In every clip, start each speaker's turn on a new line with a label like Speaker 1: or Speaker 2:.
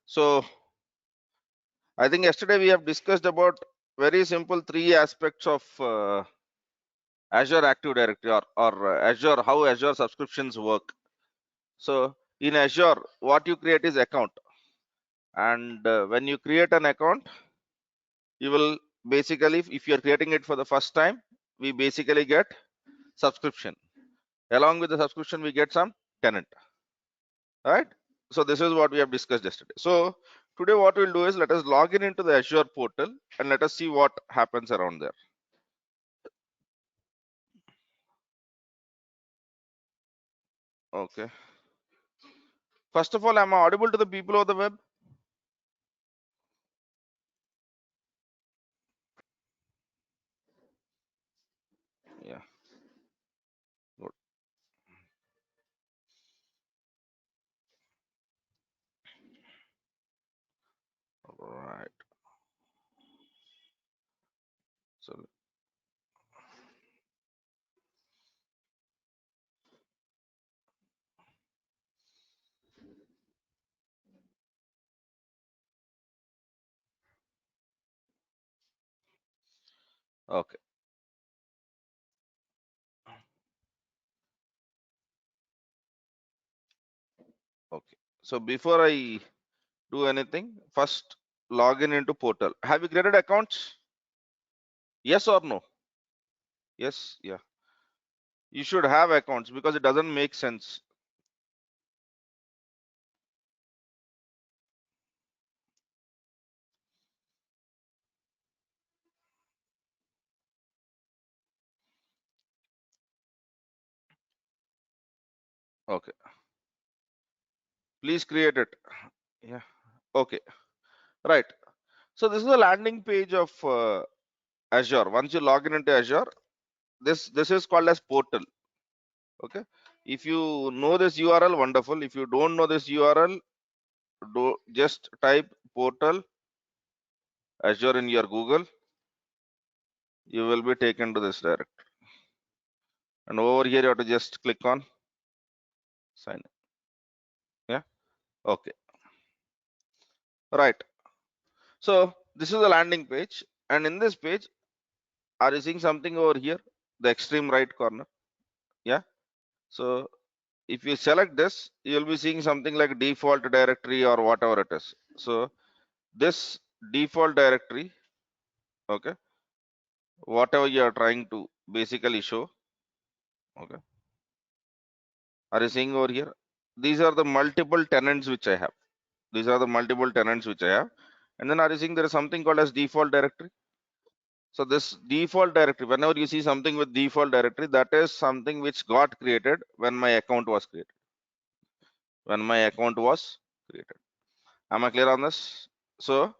Speaker 1: So I think yesterday we have discussed about very simple three aspects of Azure Active Directory or Azure, how Azure subscriptions work. So in Azure, what you create is account, and when you create an account, you will basically, if you are creating it for the first time, we basically get subscription. Along with the subscription, we get some tenant, right? So this is what we have discussed yesterday. So today what we'll do is let us log in into the Azure portal and let us see what happens around there. Okay. First of all, am I audible to the people of the web? Yeah. Good. Right. So okay. Okay. So before I do anything, first log in into portal. Have you created accounts? Yes or no? Yes. Yeah. You should have accounts because it doesn't make sense. Okay. Please create it. Yeah. Okay. Right. So this is the landing page of Azure. Once you log in into Azure, this is called as portal. Okay. If you know this URL, wonderful. If you don't know this URL, do just type portal Azure in your Google. You will be taken to this direct. And over here, you have to just click on sign in. Yeah. Okay. Right. So this is the landing page. And in this page, are you seeing something over here? The extreme right corner. Yeah. So if you select this, you'll be seeing something like default directory or whatever it is. So this default directory, okay, whatever you are trying to basically show, okay. Are you seeing over here? These are the multiple tenants which I have. These are the multiple tenants which I have. And then are you seeing there is something called as default directory? So this default directory, whenever you see something with default directory, that is something which got created when my account was created. When my account was created. Am I clear on this? So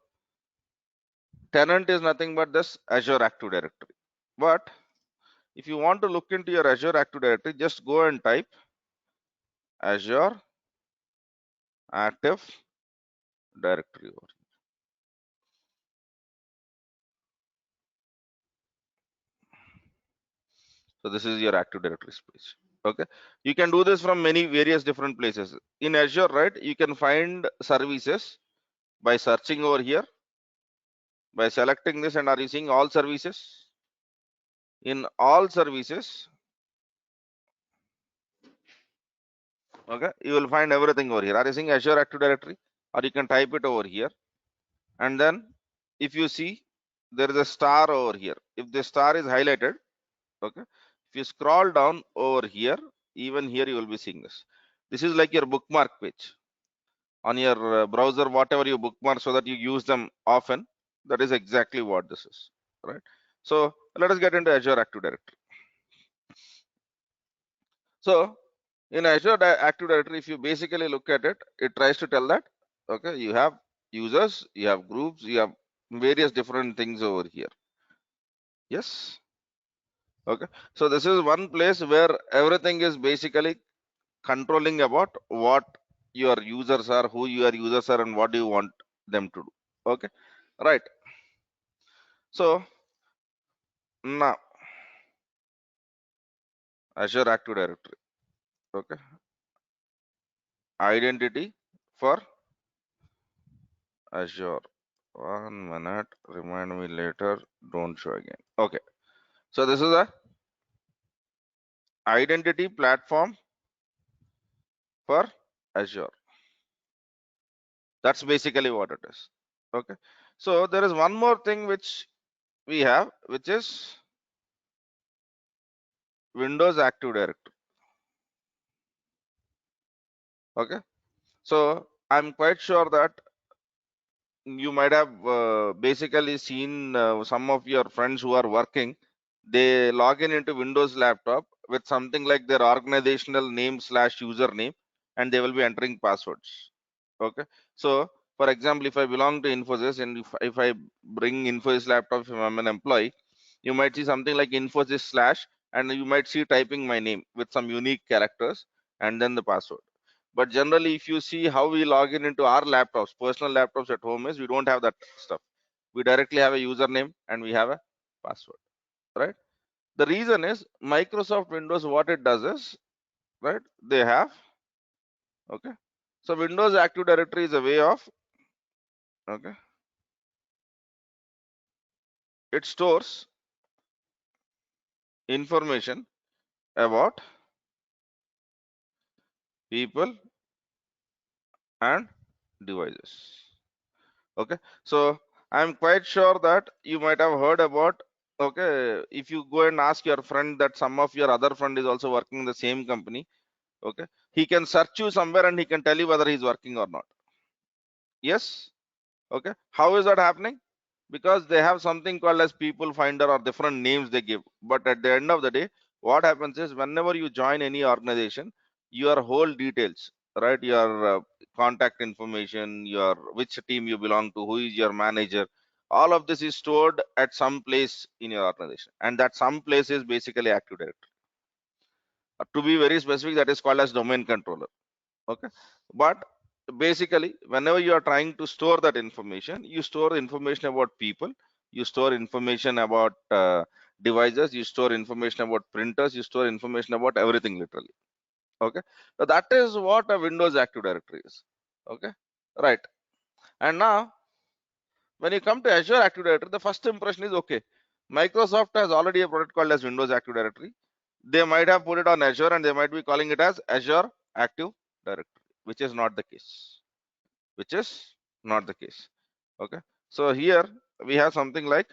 Speaker 1: tenant is nothing but this Azure Active Directory. But if you want to look into your Azure Active Directory, just go and type Azure Active Directory. So this is your Active Directory page. Okay, you can do this from many various different places in Azure, right? You can find services by searching over here, by selecting this, and are you seeing all services? In all services, okay, you will find everything over here. Are you seeing Azure Active Directory? Or you can type it over here, and then if you see there is a star over here. If the star is highlighted, okay, if you scroll down over here, even here you will be seeing this. This is like your bookmark page on your browser, whatever you bookmark so that you use them often. That is exactly what this is, right? So let us get into Azure Active Directory. So in Azure Active Directory, if you basically look at it, it tries to tell that, okay, you have users, you have groups, you have various different things over here. Yes. Okay. So this is one place where everything is basically controlling about what your users are, who your users are, and what do you want them to do. Okay. Right. So now Azure Active Directory. Okay. Identity for Azure. 1 minute. Remind me later. Don't show again. Okay. So this is a identity platform for Azure. That's basically what it is. Okay. So there is one more thing which we have, which is Windows Active Directory. Okay. So I'm quite sure that you might have basically seen some of your friends who are working, they log in into Windows laptop with something like their organizational name slash username, and they will be entering passwords. Okay. So for example, if I belong to Infosys and if I bring Infosys laptop, if I'm an employee, you might see something like Infosys slash, and you might see typing my name with some unique characters and then the password. But generally, if you see how we log in into our laptops, personal laptops at home, is we don't have that stuff. We directly have a username and we have a password, right? The reason is Microsoft Windows, what it does is, right, they have, okay. So Windows Active Directory is a way of, okay, it stores information about people and devices. Okay. So I'm quite sure that you might have heard about, okay, if you go and ask your friend that some of your other friend is also working in the same company, okay, he can search you somewhere and he can tell you whether he's working or not. Yes. Okay. How is that happening? Because they have something called as people finder or different names they give. But at the end of the day, what happens is whenever you join any organization, your whole details, right, your contact information, your which team you belong to, who is your manager, all of this is stored at some place in your organization, and that some place is basically Active Directory. To be very specific, that is called as domain controller. Okay. But basically whenever you are trying to store that information, you store information about people, you store information about devices, you store information about printers, you store information about everything literally. Okay. So that is what a Windows Active Directory is. Okay, right. And now when you come to Azure Active Directory, the first impression is, okay, Microsoft has already a product called as Windows Active Directory. They might have put it on Azure and they might be calling it as Azure Active Directory, which is not the case. Which is not the case. Okay. So here we have something like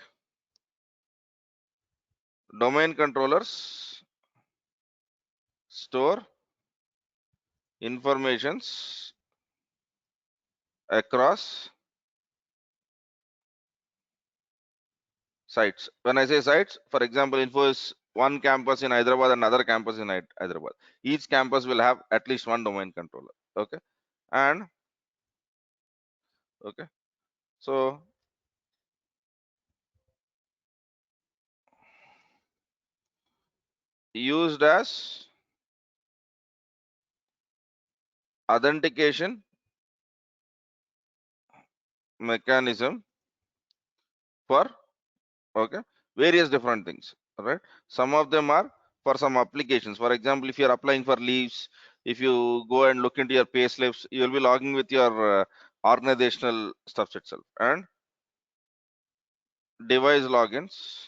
Speaker 1: domain controllers store informations across sites. When I say sites, for example, Info is one campus in Hyderabad and another campus in Hyderabad. Each campus will have at least one domain controller. Okay. And okay, so used as authentication mechanism for, okay, various different things, right? Some of them are for some applications. For example, if you're applying for leaves, if you go and look into your pay slips, you will be logging with your organizational stuff itself, and device logins.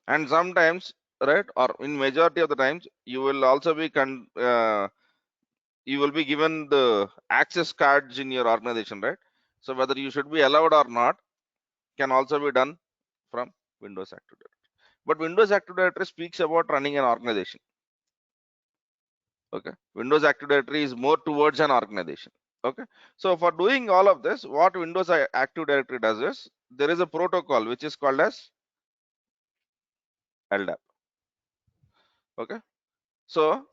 Speaker 1: And sometimes, right, or in majority of the times, you will also be you will be given the access cards in your organization, right? So whether you should be allowed or not can also be done from Windows Active Directory. But Windows Active Directory speaks about running an organization. Okay. Windows Active Directory is more towards an organization. Okay. So for doing all of this, what Windows Active Directory does is there is a protocol which is called as LDAP. Okay. So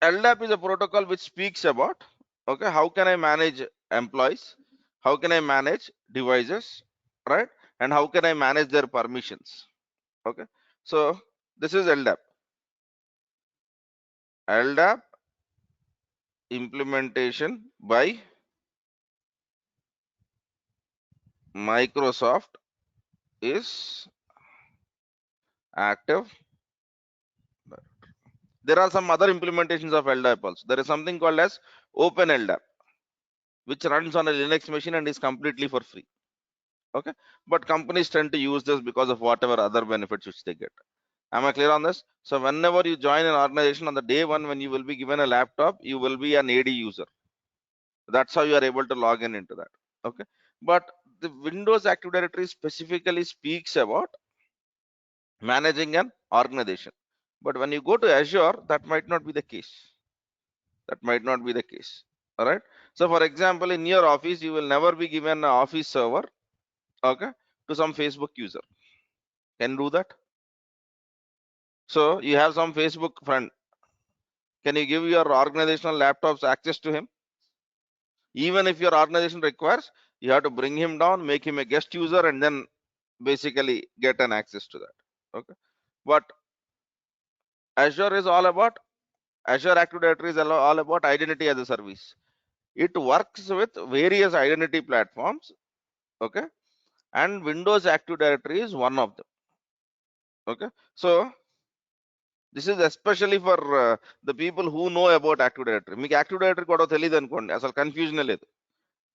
Speaker 1: LDAP is a protocol which speaks about, okay, how can I manage employees? How can I manage devices? Right? And how can I manage their permissions? Okay. So this is LDAP. LDAP implementation by Microsoft is active. There are some other implementations of LDAP also. There is something called as Open LDAP. which runs on a Linux machine and is completely for free. Okay, but companies tend to use this because of whatever other benefits which they get. Am I clear on this? So whenever you join an organization, on the day one when you will be given a laptop, you will be an AD user. That's how you are able to log in into that. Okay, but the Windows Active Directory specifically speaks about managing an organization. But when you go to Azure, that might not be the case. That might not be the case. All right. So for example, in your office, you will never be given an office server, okay, to some Facebook user. Can do that. So you have some Facebook friend. Can you give your organizational laptops access to him? Even if your organization requires, you have to bring him down, make him a guest user, and then basically get an access to that. Okay. But Azure is all about Azure Active Directory is all about identity as a service. It works with various identity platforms. Okay. And Windows Active Directory is one of them. Okay. So this is especially for the people who know about Active Directory. మీకు Active Directory కూడా తెలియదు అనుకోండి, అసలు confusion లేదు.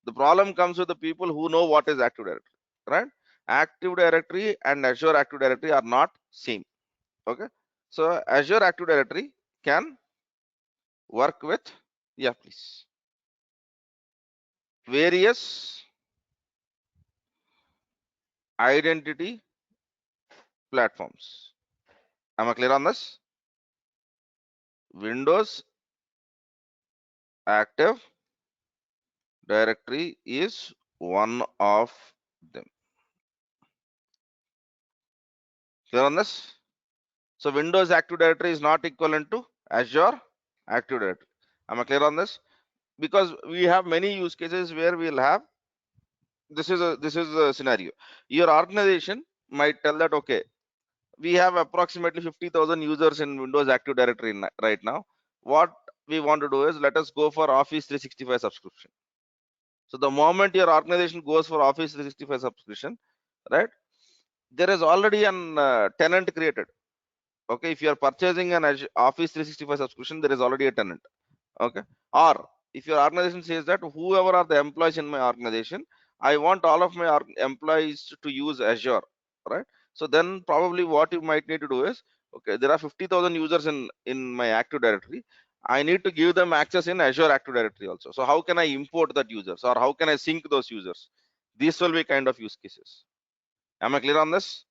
Speaker 1: The problem comes with the people who know what is Active Directory, right? Active Directory and Azure Active Directory are not same. Okay. So Azure Active Directory can work with, yeah, please, various identity platforms. Am I clear on this? Windows Active Directory is one of them. Clear on this? So Windows Active Directory is not equivalent to Azure Active Directory. Am I clear on this? Because we have many use cases where we'll have this is a scenario. Your organization might tell that, okay, we have approximately 50,000 users in Windows Active Directory right now. What we want to do is let us go for Office 365 subscription. So the moment your organization goes for Office 365 subscription, right, there is already an tenant created. Okay, if you are purchasing an Office 365 subscription, there is already a tenant. Okay, or if your organization says that whoever are the employees in my organization, I want all of my employees to use Azure, right? So then probably what you might need to do is, okay, there are 50,000 users in my Active Directory. I need to give them access in Azure Active Directory also. So how can I import that users, or how can I sync those users? These will be kind of use cases. Am I clear on this?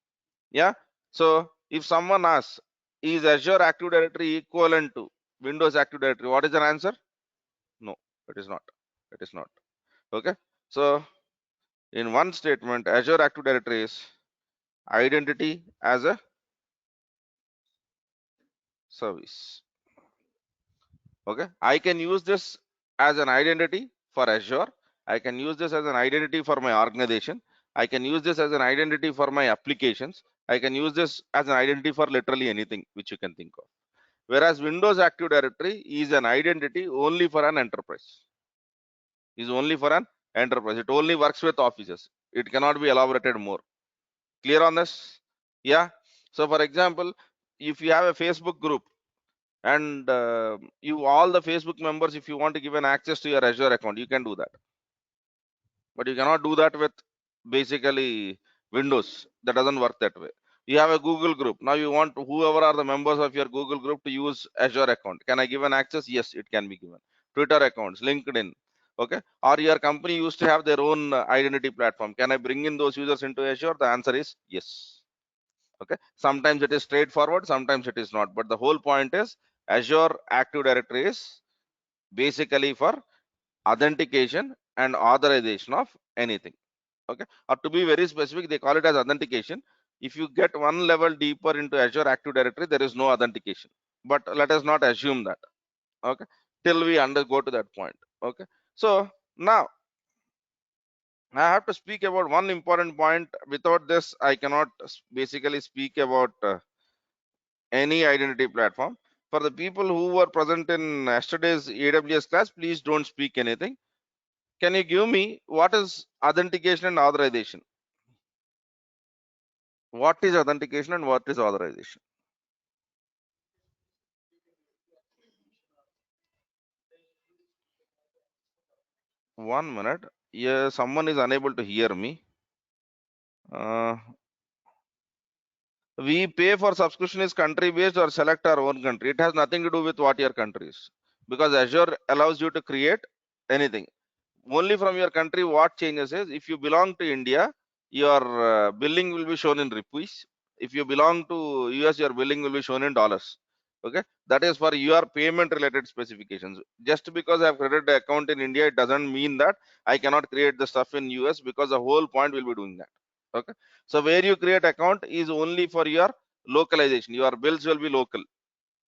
Speaker 1: Yeah. So if someone asks, is Azure Active Directory equivalent to Windows Active Directory? What is the answer? No, it is not. It is not. Okay. So in one statement, Azure Active Directory is identity as a service. Okay. I can use this as an identity for Azure. I can use this as an identity for my organization. I can use this as an identity for my applications. I can use this as an identity for literally anything which you can think of. Whereas Windows Active Directory is an identity only for an enterprise. Is only for an enterprise. It only works with offices. It cannot be elaborated more. Clear on this? Yeah. So for example, if you have a Facebook group and you all the Facebook members, if you want to give an access to your Azure account, you can do that. But you cannot do that with basically Windows. That doesn't work that way. You have a Google group. Now you want whoever are the members of your Google group to use Azure account. Can I give an access? Yes, it can be given. Twitter accounts, LinkedIn. Okay. Or your company used to have their own identity platform. Can I bring in those users into Azure? The answer is yes. Okay. Sometimes it is straightforward, sometimes it is not. But the whole point is Azure Active Directory is basically for authentication and authorization of anything. Okay, or to be very specific, they call it as authentication. If you get one level deeper into Azure Active Directory, there is no authentication, but let us not assume that. Okay, till we go to that point. Okay, so now I have to speak about one important point. Without this, I cannot basically speak about any identity platform. For the people who were present in yesterday's AWS class, please don't speak anything. Can you give me what is authentication and authorization? What is authentication and what is authorization? 1 minute. Yeah, someone is unable to hear me. Uh, we pay for subscription is country based or select our own country. It has nothing to do with what your country is, because Azure allows you to create anything. Only from your country what changes is, if you belong to India, your billing will be shown in rupees. If you belong to US, your billing will be shown in dollars. Okay, that is for your payment related specifications. Just because I have created the account in India, it doesn't mean that I cannot create the stuff in US, because the whole point will be doing that. Okay, so where you create account is only for your localization. Your bills will be local,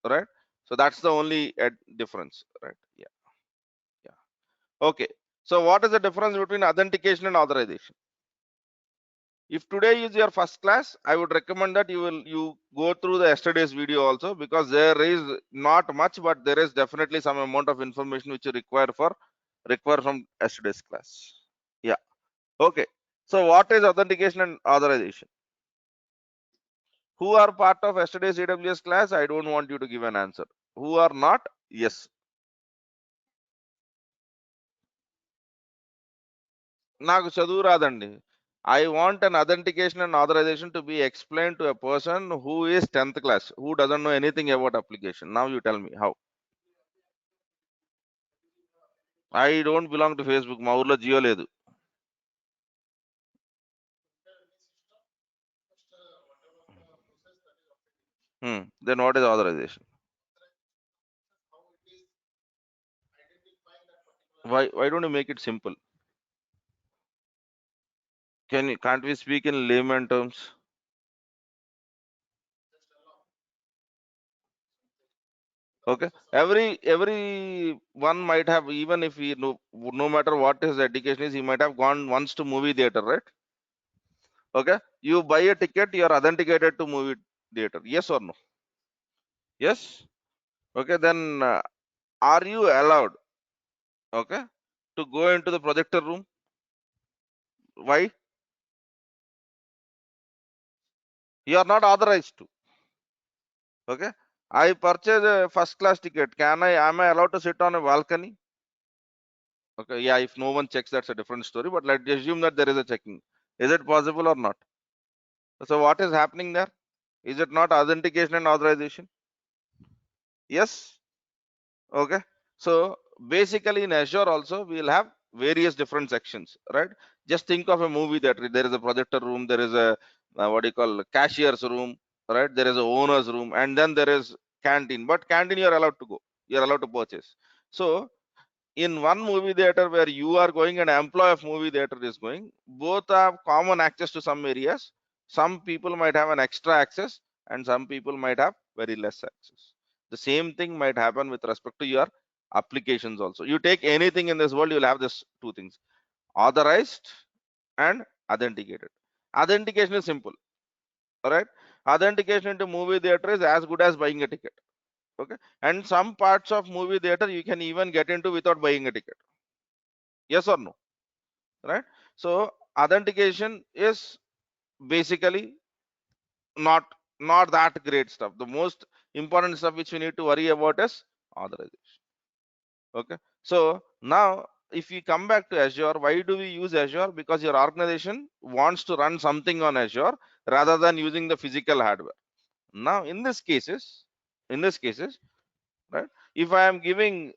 Speaker 1: right? So that's the only difference, right? Yeah, yeah. Okay, so what is the difference between authentication and authorization? If today is your first class, I would recommend that you go through the yesterday's video also, because there is not much, but there is definitely some amount of information which you require from yesterday's class. Yeah. Okay. So what is authentication and authorization? Who are part of yesterday's AWS class? I don't want you to give an answer. Who are not? Yes. నాకు చదువు రాదండి. I want an authentication and authorization to be explained to a person who is 10th class, who doesn't know anything about application. Now you tell me how. I don't belong to Facebook. మా ఊర్లో జియో లేదు. Then what is authorization? Why don't you make it simple? Can't we speak in layman terms? Okay. Every one might have, even if he no matter what his education is, he might have gone once to movie theater, right? Okay. You buy a ticket, you are authenticated to movie theater. Yes or no? Yes. Okay. Then are you allowed, okay, to go into the projector room? Why? You are not authorized to. Okay. I purchase a first class ticket. Am I allowed to sit on a balcony? Okay. Yeah. If no one checks, that's a different story. But let's assume that there is a checking. Is it possible or not? So what is happening there? Is it not authentication and authorization? Yes. Okay. So basically in Azure also we'll have various different sections, right? Just think of a movie theater. There is a projector room, there is a what do you call, cashier's room, right? There is a owner's room, and then there is canteen. But canteen you're allowed to go, you're allowed to purchase. So in one movie theater where you are going and employee of movie theater is going, both have common access to some areas. Some people might have an extra access, and some people might have very less access. The same thing might happen with respect to your applications also. You take anything in this world, you'll have this two things: authorized and authenticated. Authentication is simple, all right? Authentication into movie theater is as good as buying a ticket. Okay, and some parts of movie theater you can even get into without buying a ticket. Yes or no? Right? So authentication is basically not not that great stuff. The most important stuff which we need to worry about is authorization. Okay. So now if we come back to Azure, why do we use Azure? Because your organization wants to run something on Azure rather than using the physical hardware. Now in this cases, right? If I am giving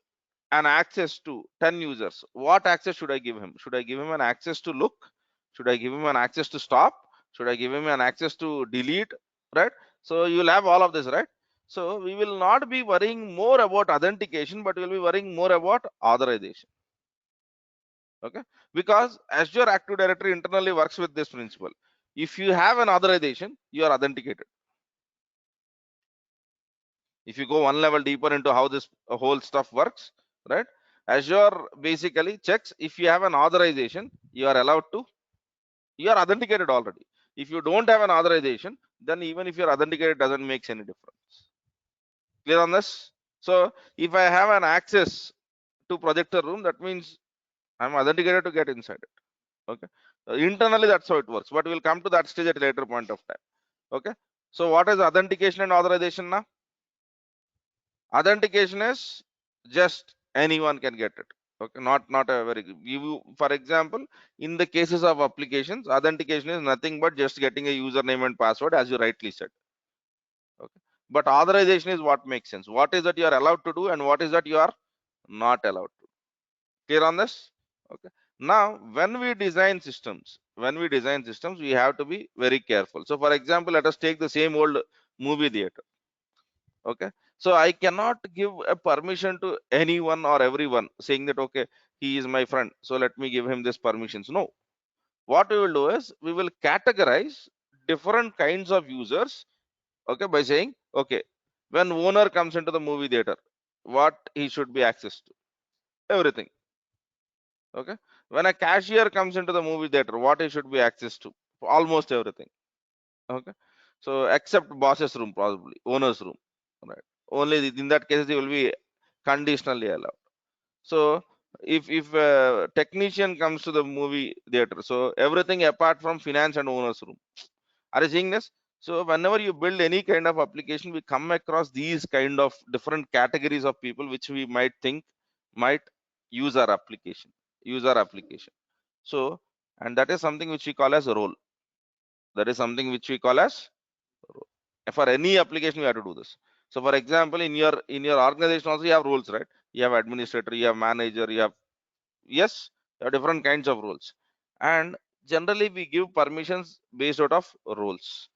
Speaker 1: an access to 10 users, what access should I give him? Should I give him an access to look? Should I give him an access to stop? Should I give him an access to delete? Right? So you'll have all of this, right? So we will not be worrying more about authentication, but we'll be worrying more about authorization. Okay, because Azure Active Directory internally works with this principle. If you have an authorization, you are authenticated. If you go one level deeper into how this whole stuff works, right? Azure basically checks if you have an authorization, you are allowed to, you are authenticated already. If you don't have an authorization, then even if you're authenticated, doesn't make any difference. Clear on this? So if I have an access to projector room, that means I'm authenticated to get inside it. Okay. Internally, that's how it works. But we'll come to that stage at a later point of time. Okay. So what is authentication and authorization now? Authentication is just anyone can get it. Okay, not a very good. For example, in the cases of applications, authentication is nothing but just getting a username and password, as you rightly said. Okay, but authorization is what makes sense. What is that you are allowed to do, and what is that you are not allowed to. Clear on this? Okay. Now, when we design systems, we have to be very careful. So, for example, let us take the same old movie theater. Okay, so I cannot give a permission to anyone or everyone saying that okay, he is my friend, so let me give him this permissions. No, what we will do is we will categorize different kinds of users, okay, by saying okay, when owner comes into the movie theater, what he should be access to, everything. Okay, when a cashier comes into the movie theater, what he should be access to, almost everything. Okay, so except boss's room, probably owner's room, right? Only in that case he will be conditionally allowed. So if a technician comes to the movie theater, so everything apart from finance and owner's room, are you seeing this? So whenever you build any kind of application, we come across these kind of different categories of people which we might think might use our application. So, and that is something which we call as a role. That is something which we call as role. For any application we have to do this. So for example, in your organization also you have roles, right? You have administrator, you have manager, you have, yes, there are different kinds of roles, and generally we give permissions based out of roles,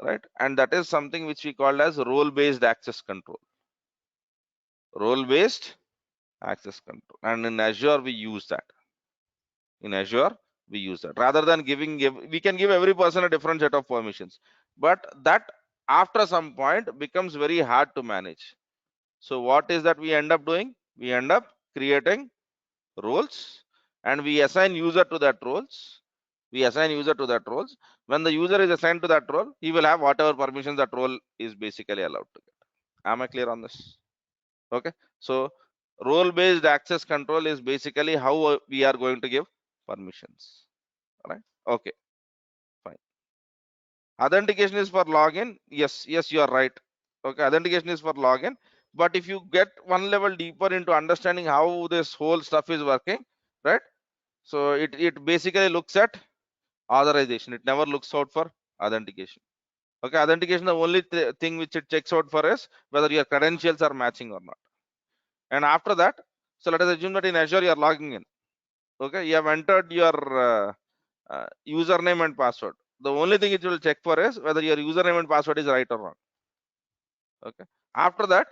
Speaker 1: right? And that is something which we call as role based access control. Role based access control, and in Azure we use that. In Azure we use that rather than we can give every person a different set of permissions, but that after some point becomes very hard to manage. So what is that we end up doing? We end up creating roles, and we assign user to that roles. When the user is assigned to that role, he will have whatever permissions that role is basically allowed to get. Am I clear on this? Okay, so role based access control is basically how we are going to give permissions. All right, okay, fine. Authentication is for login. Yes, you are right. Okay, authentication is for login, but if you get one level deeper into understanding how this whole stuff is working, right? So it basically looks at authorization. It never looks out for authentication. Okay, authentication, the only thing which it checks out for is whether your credentials are matching or not. And after that, so let us assume that in Azure you are logging in. Okay, you have entered your username and password. The only thing it will check for is whether your username and password is right or wrong. Okay, after that,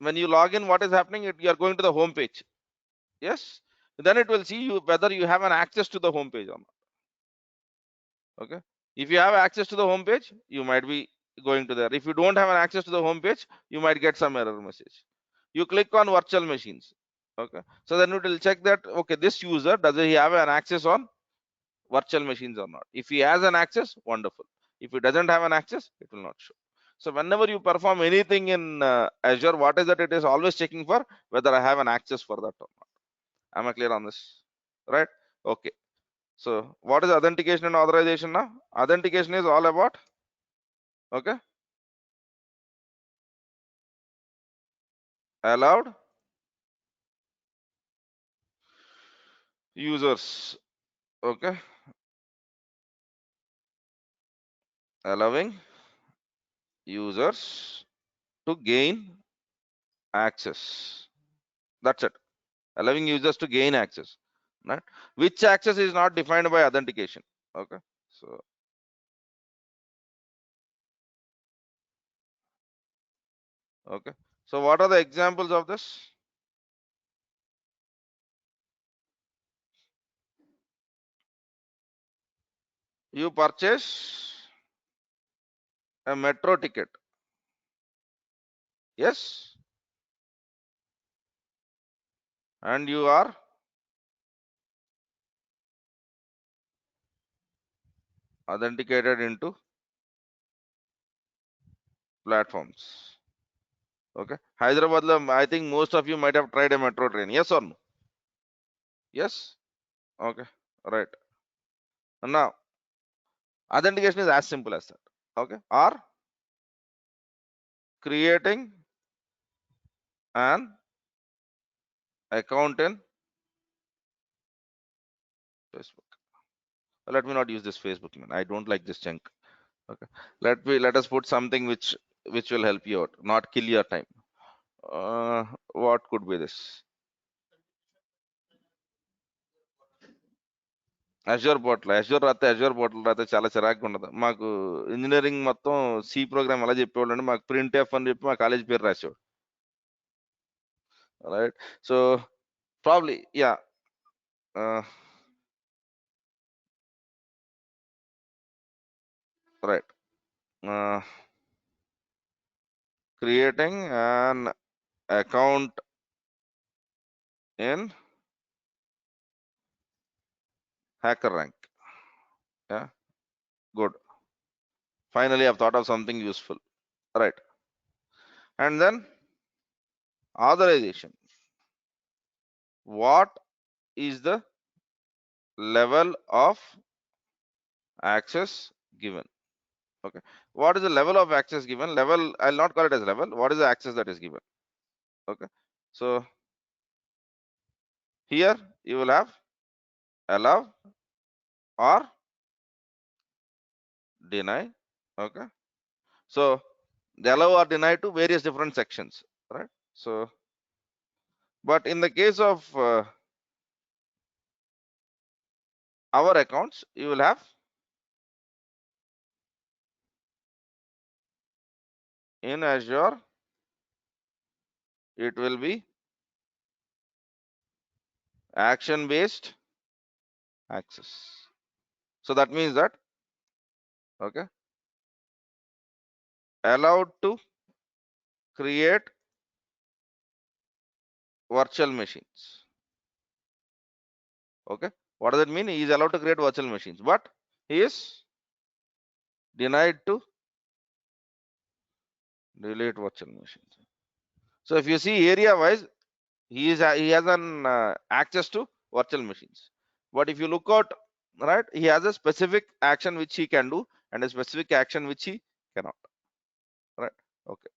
Speaker 1: when you log in, what is happening? You are going to the home page. Yes, then it will see you whether you have an access to the home page or not. Okay, if you have access to the home page, you might be going to there. If you don't have an access to the home page, you might get some error message. You click on virtual machines. Okay, so then it will check that okay, this user, does he have an access on virtual machines or not? If he has an access, wonderful. If he doesn't have an access, it will not show. So whenever you perform anything in Azure, what is that? It is always checking for whether I have an access for that or not. Am I clear on this? Right? Okay. So what is authentication and authorization now? Authentication is all about, okay, allowed users. Okay, allowing users to gain access. That's it. Allowing users to gain access. Right? Which access is not defined by authentication. Okay. So okay. So what are the examples of this? You purchase a metro ticket. Yes. And you are authenticated into platforms. Okay. Hyderabad, I think most of you might have tried a metro train. Yes or no? Yes. Okay. Right. Now, authentication is as simple as that. Okay. Or creating an account in Facebook. Let me not use this Facebook, man. I don't like this junk. Okay. Let us put something which will help you out, not kill your time. What could be this? Azure portal Azure portal రాస్తే చాలా చిరాకుగా ఉండదు. మాకు engineering మొత్తం C program ఎలా చెప్పేవాళ్ళు అంటే మాకు ప్రింట్ ఎఫ్ అని చెప్పి మా కాలేజ్ పేరు రాసేవాడు. Right, so probably yeah right, creating an account in HackerRank. Yeah, good. Finally, I've thought of something useful. Right. And then authorization. What is the level of access given? Okay. What is the level of access given? Level, I'll not call it as level. What is the access that is given? Okay. So here you will have allow or deny. Okay. So they allow or deny to various different sections, right? So, but in the case of our accounts, you will have in Azure, it will be action based access. So that means that, okay, allowed to create virtual machines. Okay, what does it mean? He is allowed to create virtual machines, but he is denied to delete virtual machines. So if you see area wise, he has an access to virtual machines. But if you look out, right, he has a specific action which he can do and a specific action which he cannot. Right. Okay.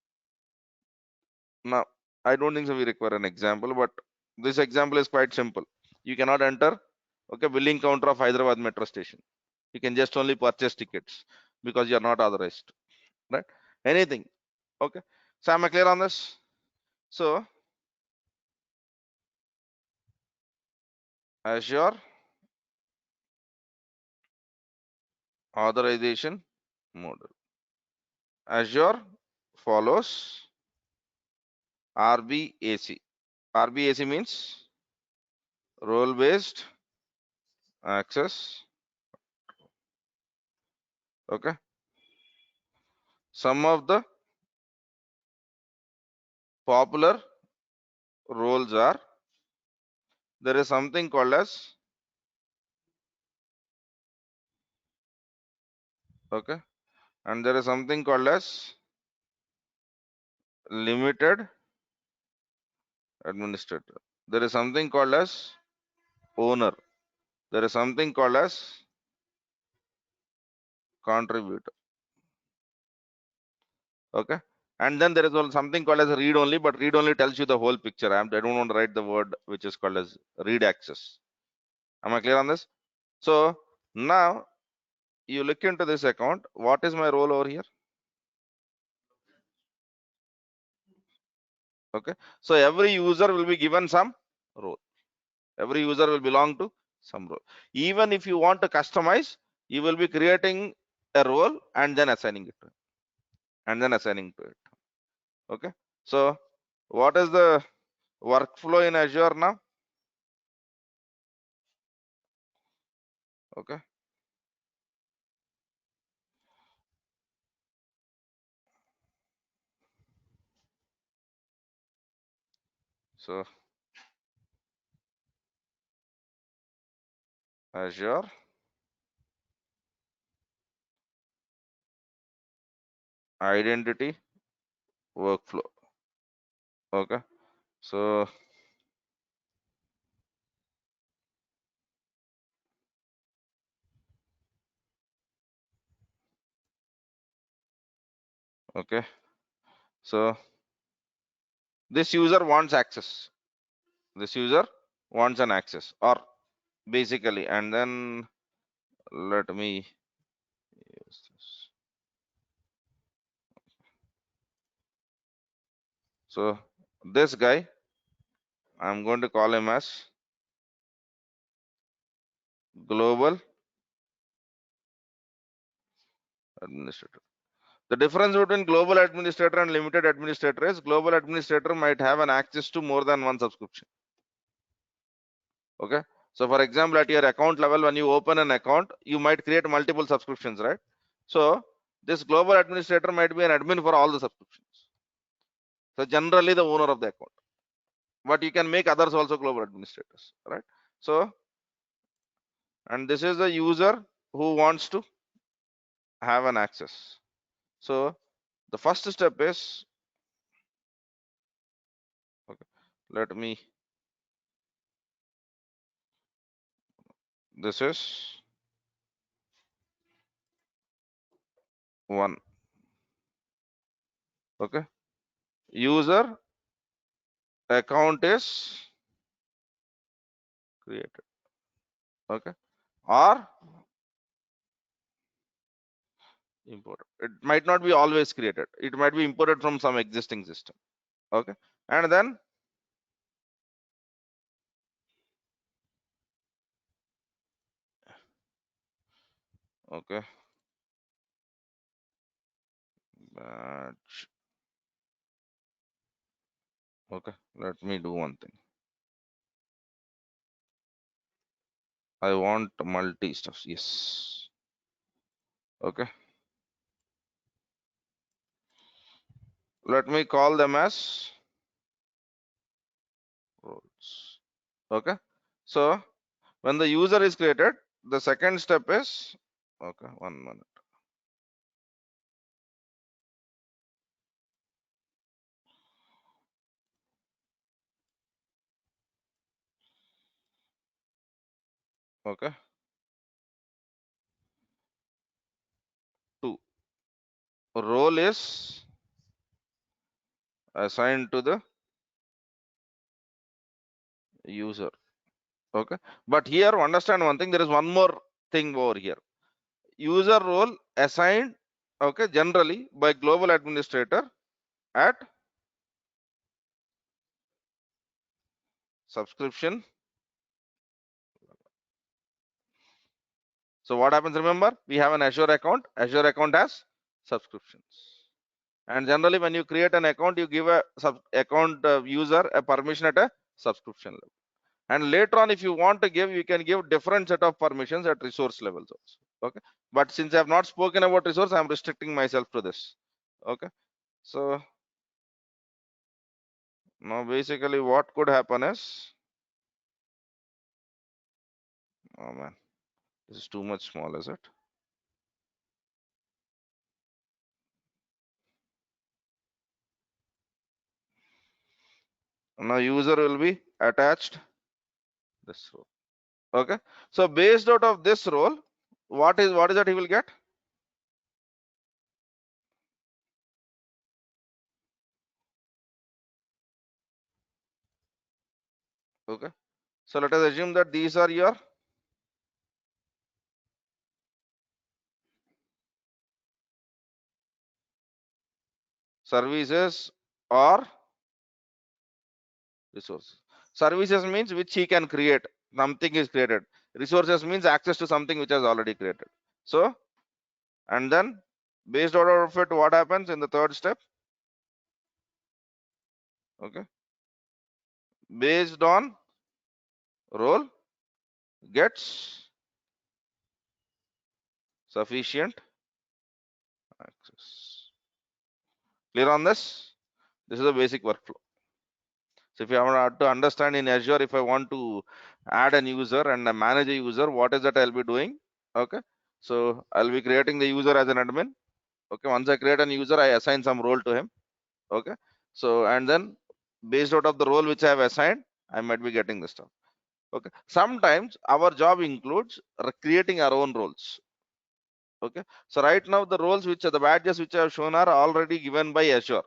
Speaker 1: Now I don't think so we require an example, but this example is quite simple. You cannot enter, okay, billing counter of Hyderabad metro station. You can just only purchase tickets because you are not authorized, right? Anything. Okay. So am I clear on this? So Azure authorization model. Azure follows RBAC. RBAC means role based access. Okay. Some of the popular roles are, there is something called as, okay, and there is something called as limited administrator. There is something called as owner. There is something called as contributor. Okay. And then there is also something called as read only, but read only tells you the whole picture. I don't want to write the word which is called as read access. Am I clear on this? So now you look into this account. What is my role over here? Okay. So every user will be given some role. Every user will belong to some role. Even if you want to customize, you will be creating a role and then assigning it to it. And then assigning to it. Okay. So what is the workflow in Azure now? Okay. So Azure identity workflow. Okay. So okay. So this user wants access. This user wants an access, or basically, and then let me use this. So this guy, I'm going to call him as global administrator. The difference between global administrator and limited administrator is global administrator might have an access to more than one subscription. Okay. So for example, at your account level, when you open an account, you might create multiple subscriptions, right? So this global administrator might be an admin for all the subscriptions. So generally the owner of the account, but you can make others also global administrators, right? So, and this is the user who wants to have an access. So the first step is, okay, let me, this is one, okay, user account is created, okay, or imported. It might not be always created, it might be imported from some existing system, okay, and then okay, batch, okay, let me do one thing. I want multi stuff, yes, okay, let me call them as roles, okay. So when the user is created, the second step is, okay, 1 minute, okay, 2, role is assigned to the user, okay. But here understand one thing, there is one more thing over here. User role assigned, okay, generally by global administrator at subscription. So what happens, remember, we have an Azure account, Azure account has subscriptions, and generally when you create an account, you give a sub account user a permission at a subscription level, and later on if you want to give, you can give different set of permissions at resource levels also, okay. But since I have not spoken about resource, I am restricting myself to this, okay. So now basically what could happen is, oh man, this is too much small, is it? Now user will be attached this role, okay. So based out of this role, what is that he will get? Okay. So let us assume that these are your services or resources. Services means which he can create, something is created. Resources means access to something which is already created. So, and then based out of it, what happens in the third step? Okay. Based on role gets sufficient access. Clear on this? This is a basic workflow. So if you want to understand in Azure, if I want to add an user and manage a user, what is that I'll be doing? Okay. So I'll be creating the user as an admin. Okay. Once I create an user, I assign some role to him. Okay. So, and then based out of the role which I have assigned, I might be getting this stuff. Okay. Sometimes our job includes creating our own roles. Okay. So right now the roles which are the badges which I have shown are already given by Azure,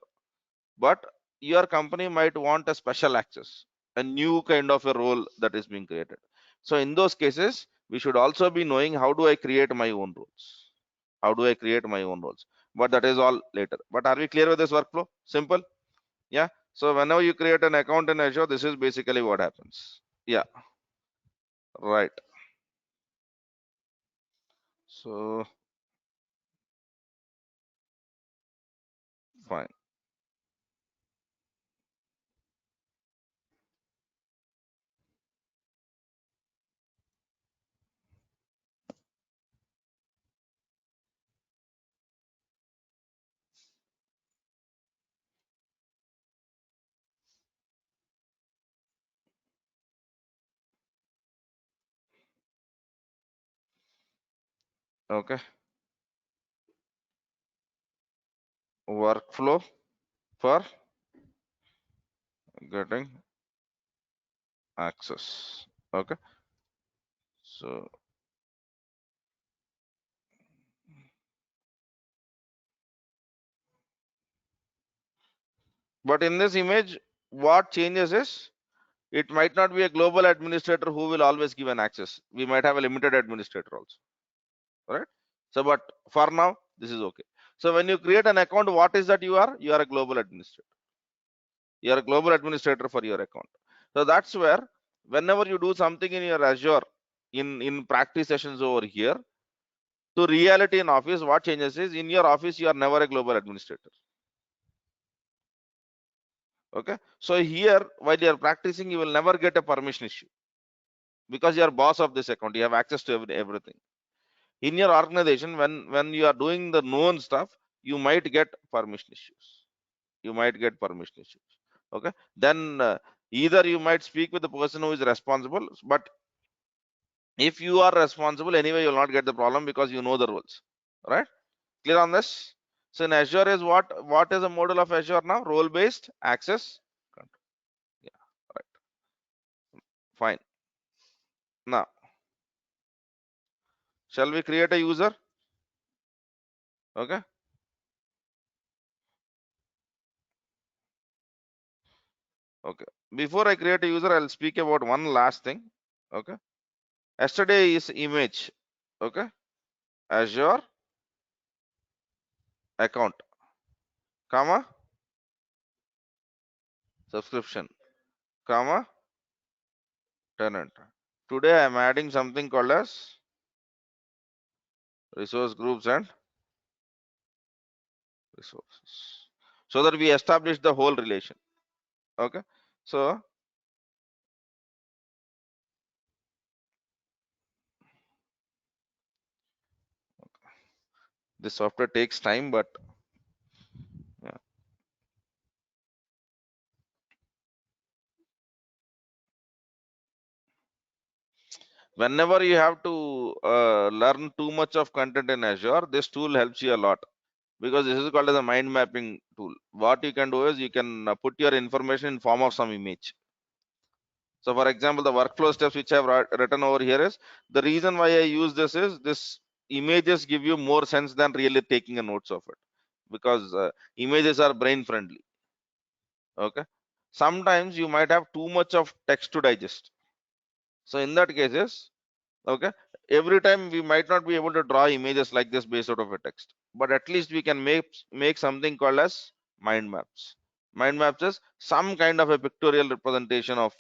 Speaker 1: but your company might want a special access, a new kind of a role that is being created. So in those cases, we should also be knowing how do I create my own roles? How do I create my own roles? But that is all later. But are we clear with this workflow? Simple. Yeah. So whenever you create an account in Azure, this is basically what happens. Yeah. Right. So fine. Okay. Workflow for getting access. Okay. So, but in this image, what changes is it might not be a global administrator who will always give an access. We might have a limited administrator also. Right. So, but for now, this is okay. So when you create an account, what is that you are? You are a global administrator. You are a global administrator for your account. So that's where whenever you do something in your Azure in practice sessions over here to reality in office, what changes is in your office, you are never a global administrator. Okay. So here, while you are practicing, you will never get a permission issue because you are boss of this account. You have access to everything. In your organization, when you are doing the known stuff, you might get permission issues. You might get permission issues. Okay. Then either you might speak with the person who is responsible, but if you are responsible anyway, you will not get the problem because you know the rules. Right? Clear on this? So in Azure is what is the model of Azure now? Role based access control. Yeah, right. Fine. Now, shall we create a user? Okay. Okay. Before I create a user, I'll speak about one last thing. Okay. Yesterday is image. Okay. Azure account, comma, subscription, comma, tenant. Today I'm adding something called as resource groups and resources. So that we establish the whole relation. Okay. So this software takes time, but yeah. Whenever you have to learn too much of content in Azure, this tool helps you a lot because this is called as a mind mapping tool. What you can do is you can put your information in form of some image. So for example, the workflow steps which I have written over here is the reason why I use this is this images give you more sense than really taking a notes of it because images are brain friendly. Okay. Sometimes you might have too much of text to digest. So in that cases, okay, every time we might not be able to draw images like this based out of a text, but at least we can make something called as mind maps. Mind maps is some kind of a pictorial representation of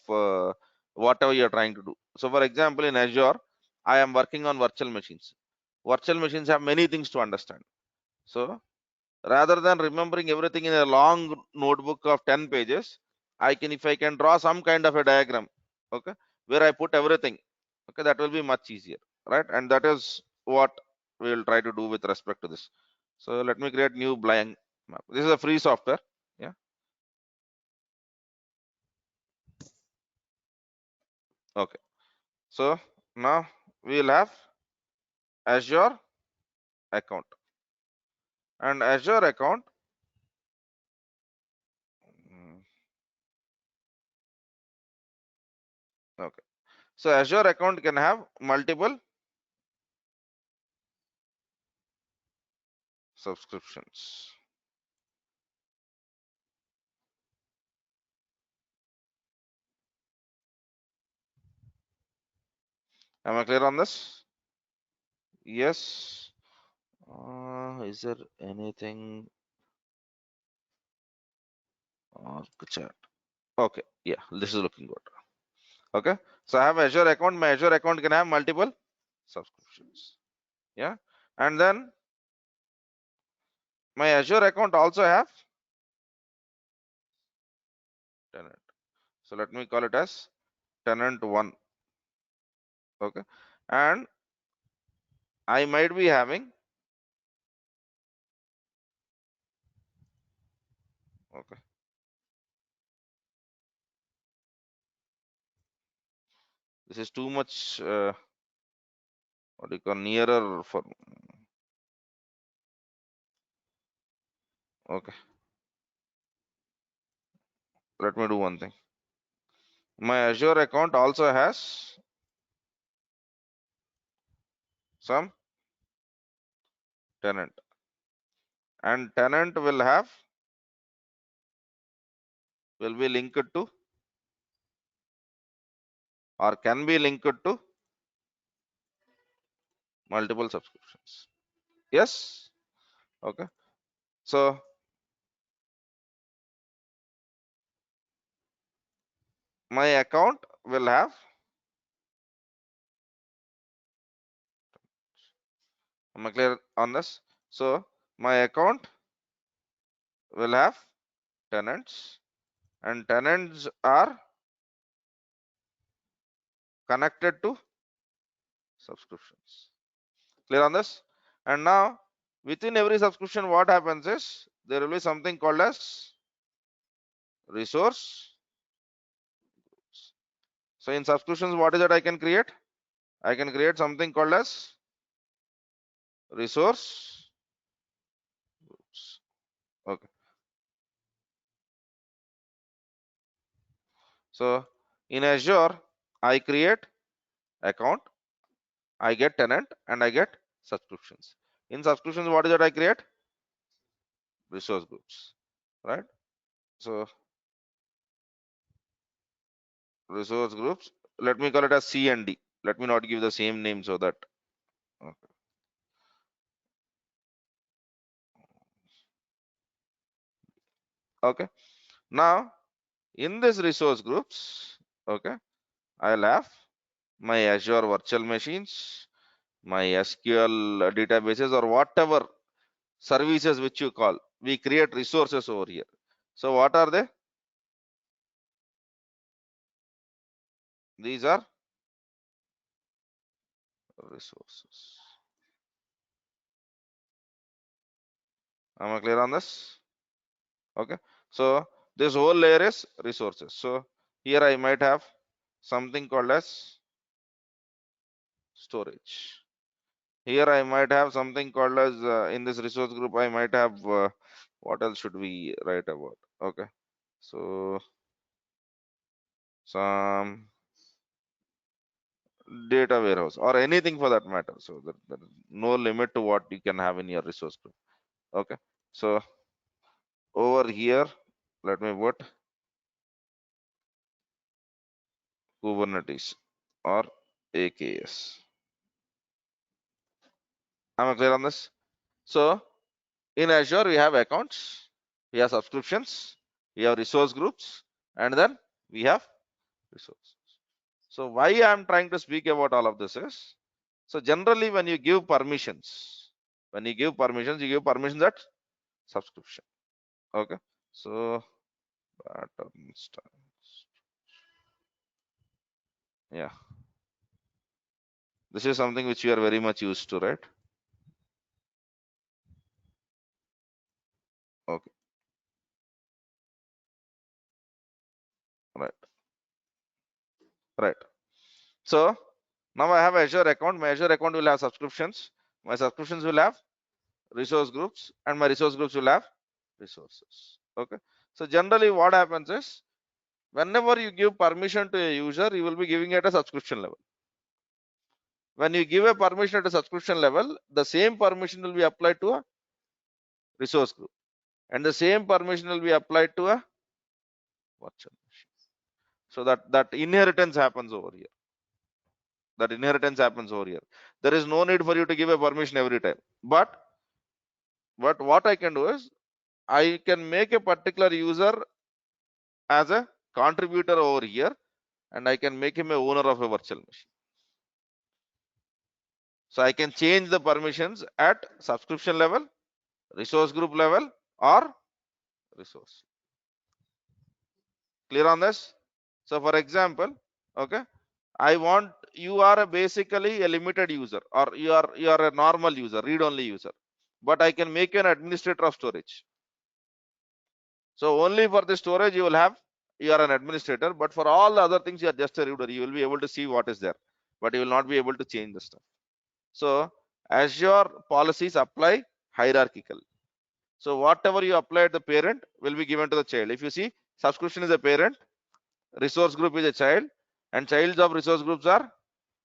Speaker 1: whatever you're trying to do. So for example, in Azure, I am working on virtual machines. Virtual machines have many things to understand. So rather than remembering everything in a long notebook of 10 pages, if I can draw some kind of a diagram, okay, where I put everything, okay, that will be much easier, right? And that is what we will try to do with respect to this. So let me create new blank map. This is a free software. Yeah. Okay. So now we will have Azure account and Azure account. mm, Okay. So Azure account can have multiple subscriptions. Am I clear on this? Yes. Is there anything or chat? Okay, yeah, this is looking good. Okay, so I have Azure account. My Azure account can have multiple subscriptions. Yeah, and then my Azure account also have tenant. So let me call it as tenant one. Okay, and I might be having, okay, this is too much, what do you call, nearer for, okay, let me do one thing. My Azure account also has some tenant, and tenant will be linked to, or can be linked to, multiple subscriptions. Yes. Okay, so my account will have, am I clear on this? So my account will have tenants, and tenants are connected to subscriptions. Clear on this? And now within every subscription, what happens is there will be something called as resource. So in subscriptions, what is that I can create? I can create something called as resource groups. Okay. So in Azure, I create account, I get tenant, and I get subscriptions. In subscriptions, what is that I create? Resource groups, right? So resource groups, let me call it as C and D. Let me not give the same name so that, okay. Okay. Now in this resource groups, okay, I'll have my Azure virtual machines, my SQL databases, or whatever services which you call. We create resources over here. So what are they? These are resources. Am I clear on this? Okay. So this whole layer is resources. So here I might have something called as storage. Here I might have something called as, in this resource group, I might have, what else should we write about? Okay. So some data warehouse or anything for that matter. So there is no limit to what you can have in your resource group. Okay. So over here, let me put Kubernetes or AKS. Am I clear on this? So in Azure, we have accounts, we have subscriptions, we have resource groups, and then we have resources. So why I'm trying to speak about all of this is, so generally when you give permissions, you give permissions at subscription. Okay. So pattern styles. Yeah. This is something which you are very much used to, right? Okay. Right. Right. So now I have Azure account. My Azure account will have subscriptions. My subscriptions will have resource groups, and my resource groups will have resources. Okay. So generally what happens is, whenever you give permission to a user, you will be giving it at a subscription level. When you give a permission at a subscription level, the same permission will be applied to a resource group, and the same permission will be applied to a virtual machine. So that inheritance happens over here. That inheritance happens over here. There is no need for you to give a permission every time. But what I can do is I can make a particular user as a contributor over here, and I can make him a owner of a virtual machine. So I can change the permissions at subscription level, resource group level, or resource. Clear on this? So for example, okay, I want you are basically a limited user, or you are a normal user, read-only user, but I can make you an administrator of storage. So only for the storage you will have, you are an administrator, but for all the other things you are just a reader. You will be able to see what is there, but you will not be able to change the stuff. So Azure policies apply hierarchical. So whatever you apply at the parent will be given to the child. If you see, subscription is a parent, resource group is a child, and childs of resource groups are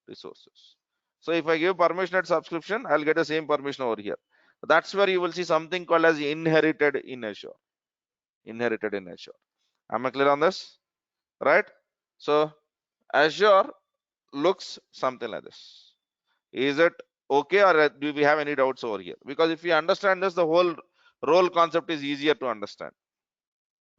Speaker 1: resources. So if I give permission at subscription, I'll get the same permission over here. That's where you will see something called as inherited in Azure. Inherited in Azure. Am I clear on this? Right? So Azure looks something like this. Is it okay, or do we have any doubts over here? Because if you understand this, the whole role concept is easier to understand.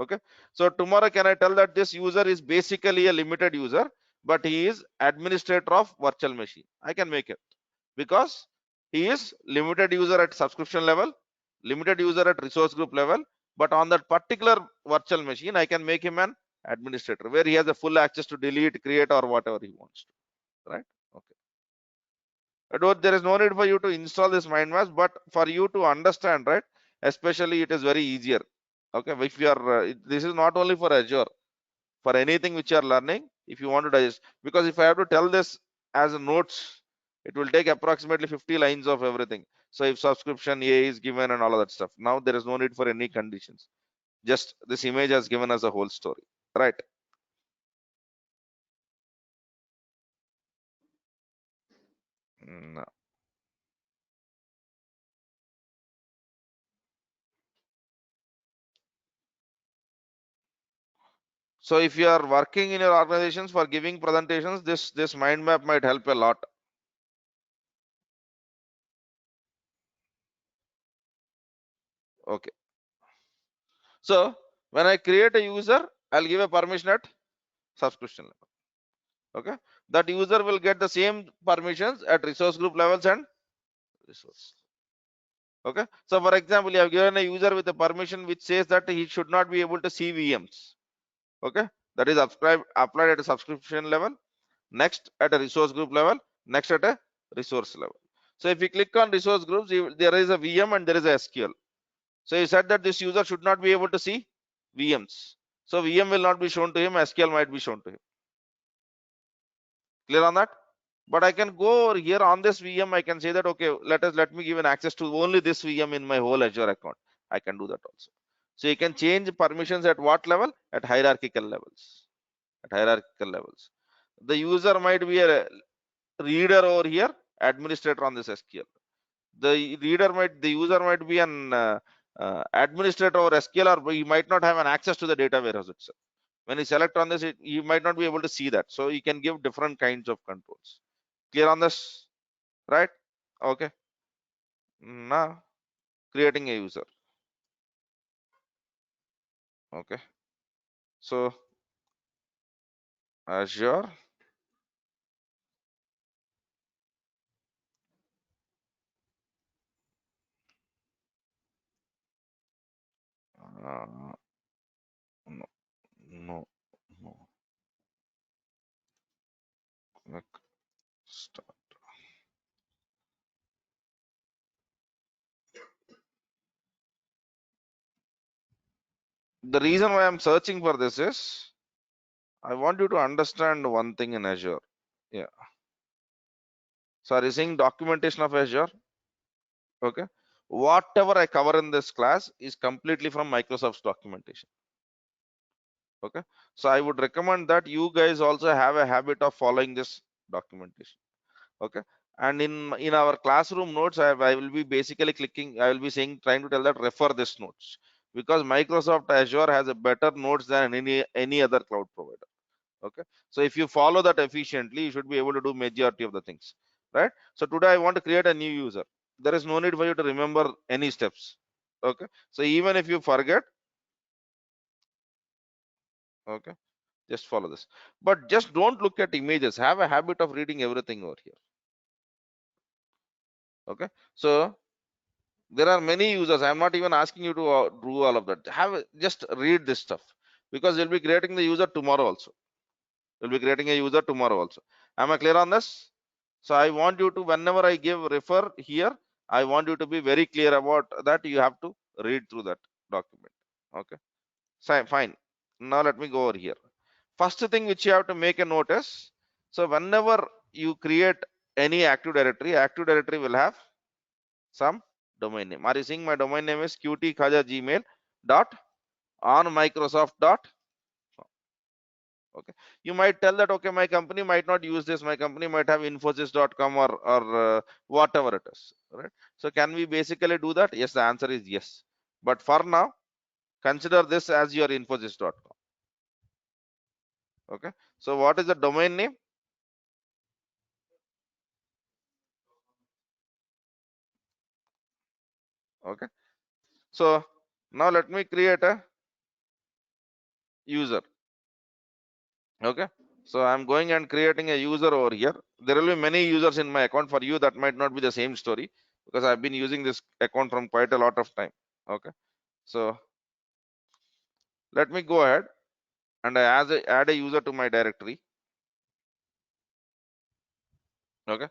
Speaker 1: Okay, so tomorrow can I tell that this user is basically a limited user, but he is administrator of virtual machine? I can make it, because he is limited user at subscription level, limited user at resource group level, but on that particular virtual machine I can make him an administrator, where he has a full access to delete, create, or whatever he wants to, right? Okay, there is no need for you to install this mind maps, but for you to understand, right, especially it is very easier. Okay, if you are this is not only for Azure, for anything which you are learning, if you want to digest, because if I have to tell this as a notes, it will take approximately 50 lines of everything. So if subscription A is given and all of that stuff, now there is no need for any conditions, just this image has given us a whole story, right? No. So if you are working in your organizations for giving presentations, this mind map might help a lot. Okay, so when I create a user, I'll give a permission at subscription level. Okay, that user will get the same permissions at resource group levels and resource. Okay, so for example, you have given a user with a permission which says that he should not be able to see VMs. Okay, that is applied at a subscription level, next at a resource group level, next at a resource level. So if you click on resource groups, there is a VM and there is a SQL. So you said that this user should not be able to see VMs. So VM will not be shown to him, SQL might be shown to him. Clear on that? But I can go over here on this VM. I can say that, okay, let me give an access to only this VM in my whole Azure account. I can do that also. So you can change permissions at what level? At hierarchical levels. At hierarchical levels. The user might be a reader over here, administrator on this SQL. The user might be an administrator over SQL, or he might not have an access to the data warehouse itself. When you select on this, you might not be able to see that. So you can give different kinds of controls. Clear on this, right? Okay, now creating a user. Okay, so Azure, no, no, no, quick start. The reason why I'm searching for this is I want you to understand one thing in Azure. Yeah, so are you seeing documentation of Azure? Okay, whatever I cover in this class is completely from Microsoft's documentation. Okay, so I would recommend that you guys also have a habit of following this documentation. Okay, and in our classroom notes, I will be basically clicking, I will be saying, trying to tell that refer this notes, because Microsoft Azure has a better notes than any other cloud provider. Okay, so if you follow that efficiently, you should be able to do majority of the things, right? So today I want to create a new user. There is no need for you to remember any steps. Okay, so even if you forget, okay, just follow this, but just don't look at images. Have a habit of reading everything over here. Okay, so there are many users. I'm not even asking you to do all of that. Just read this stuff, because you'll be creating the user tomorrow also. You'll be creating a user tomorrow also. Am I clear on this? So I want you to, whenever I give refer here, I want you to be very clear about that. You have to read through that document. Okay, so fine. Now let me go over here. First thing which you have to make a notice. So whenever you create any Active Directory will have some domain name. Are you seeing my domain name is qtkhaja gmail dot on Microsoft dot. Okay, you might tell that, okay, my company might not use this, my company might have infosys.com or whatever it is, right? So can we basically do that? Yes, the answer is yes, but for now consider this as your infosys.com. Okay, so what is the domain name? Okay, so now let me create a user. Okay, so I'm going and creating a user over here. There will be many users in my account. For you that might not be the same story, because I've been using this account from quite a lot of time. Okay, so let me go ahead and I add a user to my directory. Okay,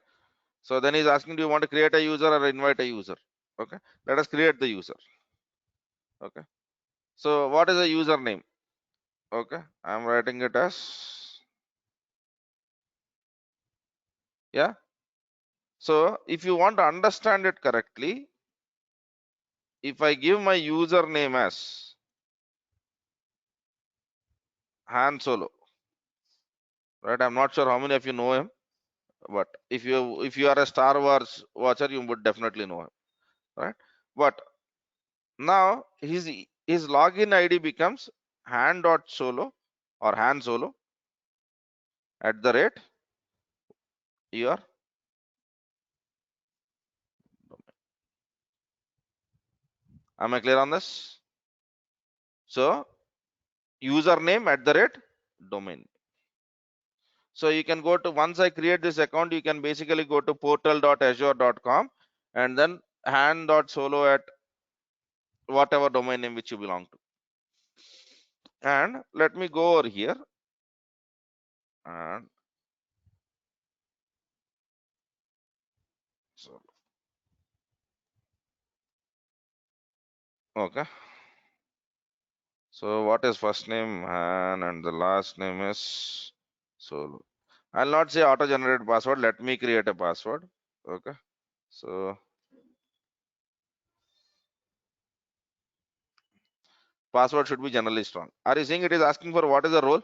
Speaker 1: so then he's asking, do you want to create a user or invite a user? Okay, let us create the user. Okay, so what is the username? Okay, I'm writing it as, yeah. So if you want to understand it correctly, if I give my username as Han Solo, right? I'm not sure how many of you know him, but if you are a Star Wars watcher, you would definitely know him, right? But now his login ID becomes Han.solo or Han Solo at the rate your. Am I clear on this? So username at the rate domain. So you can go to, once I create this account, you can basically go to portal.azure.com and then Han.solo at whatever domain name which you belong to. And let me go over here and so, okay. So what is first name Han and the last name is Solo. I'll not say auto generated password. Let me create a password. Okay. So password should be generally strong. Are you seeing it is asking for what is the role?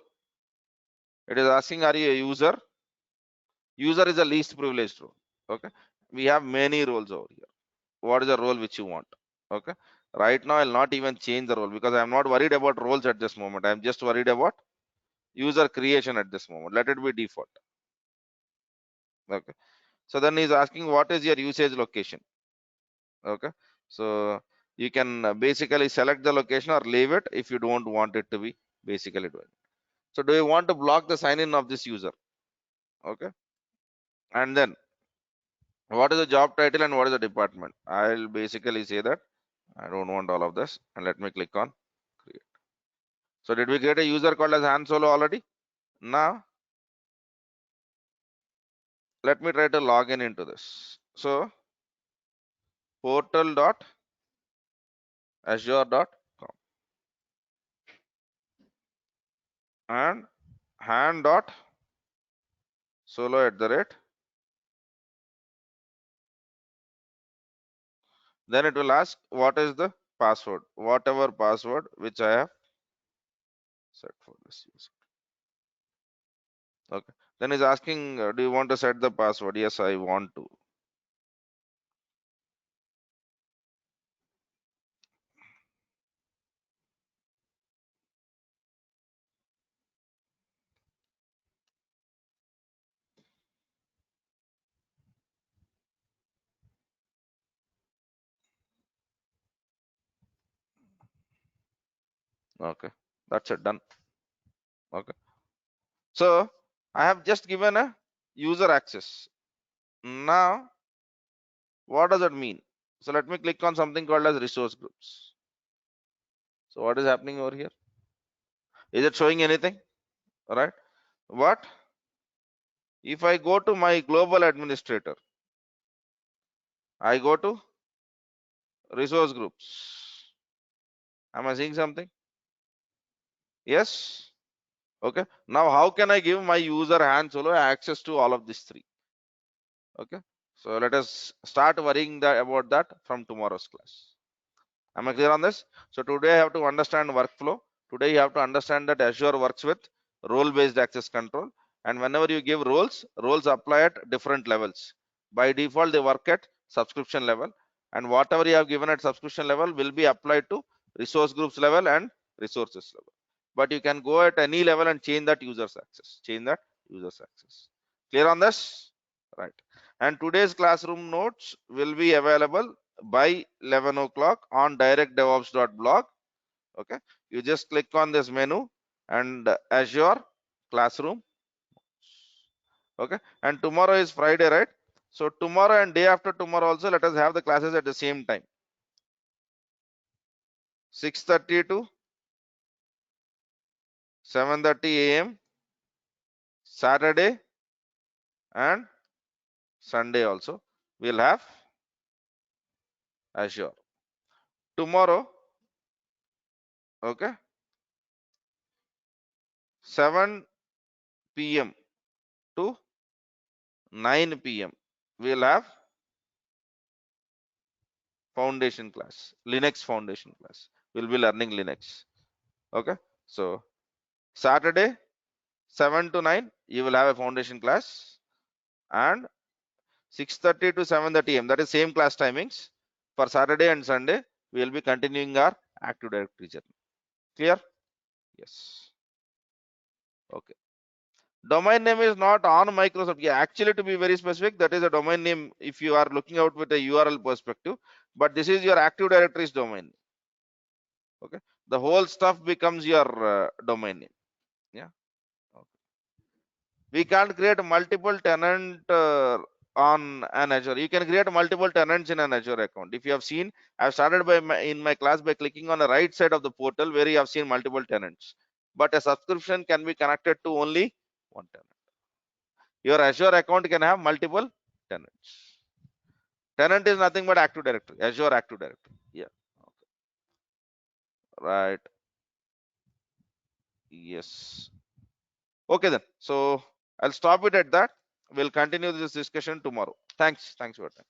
Speaker 1: It is asking, are you a user? User is the least privileged role. Okay. We have many roles over here. What is the role which you want? Okay. Right now, I'll not even change the role because I'm not worried about roles at this moment. I'm just worried about user creation at this moment. Let it be default. Okay. So then he's asking, what is your usage location? Okay, so you can basically select the location or leave it if you don't want it to be basically doing. So do you want to block the sign in of this user? Okay, and then what is the job title and what is the department? I'll basically say that I don't want all of this, and let me click on create. So did we create a user called as Han Solo already? Now let me try to log in into this. So portal.azure.com and han.solo at the rate. Then it will ask what is the password, whatever password which I have set for this user. Okay, then is asking, do you want to set the password? Yes, I want to. Okay, that's it, done. Okay, so I have just given a user access. Now what does it mean? So let me click on something called as resource groups. So what is happening over here? Is it showing anything? All right, what if I go to my global administrator? I go to resource groups. Am I seeing something? Yes. Okay, now how can I give my user Han Solo access to all of these three? Okay, so let us start worrying about that from tomorrow's class. Am I clear on this? So today I have to understand workflow. Today you have to understand that Azure works with role-based access control, and whenever you give roles, roles apply at different levels. By default they work at subscription level, and whatever you have given at subscription level will be applied to resource groups level and resources level. But you can go at any level and change that user's access. Change that user's access. Clear on this? Right. And today's classroom notes will be available by 11 o'clock on directdevops.blog. Okay, you just click on this menu and Azure Classroom. Okay, and tomorrow is Friday, right? So tomorrow and day after tomorrow also let us have the classes at the same time, 6:30 to 7:30 a.m. Saturday and Sunday also we'll have Azure. Tomorrow, okay, 7 p.m. to 9 p.m. we'll have foundation class, Linux foundation class. We'll be learning Linux. Okay, so Saturday 7 to 9 you will have a foundation class, and 6:30 to 7:30 am, that is same class timings for Saturday and Sunday. We will be continuing our Active Directory journey. Clear? Yes. Okay. Domain name is not on Microsoft. Yeah, actually, to be very specific, that is a domain name if you are looking out with a URL perspective, but this is your Active Directory's domain. Okay, the whole stuff becomes your domain name. Yeah. Okay. We can't create multiple tenant on an Azure. You can create multiple tenants in an Azure account. If you have seen, I've started in my class by clicking on the right side of the portal where you have seen multiple tenants, but a subscription can be connected to only one tenant. Your Azure account can have multiple tenants. Tenant is nothing but Active Directory, Azure Active Directory. Yeah. Okay. Right. Yes. Okay then. So I'll stop it at that. We'll continue this discussion tomorrow. Thanks. Thanks for your time.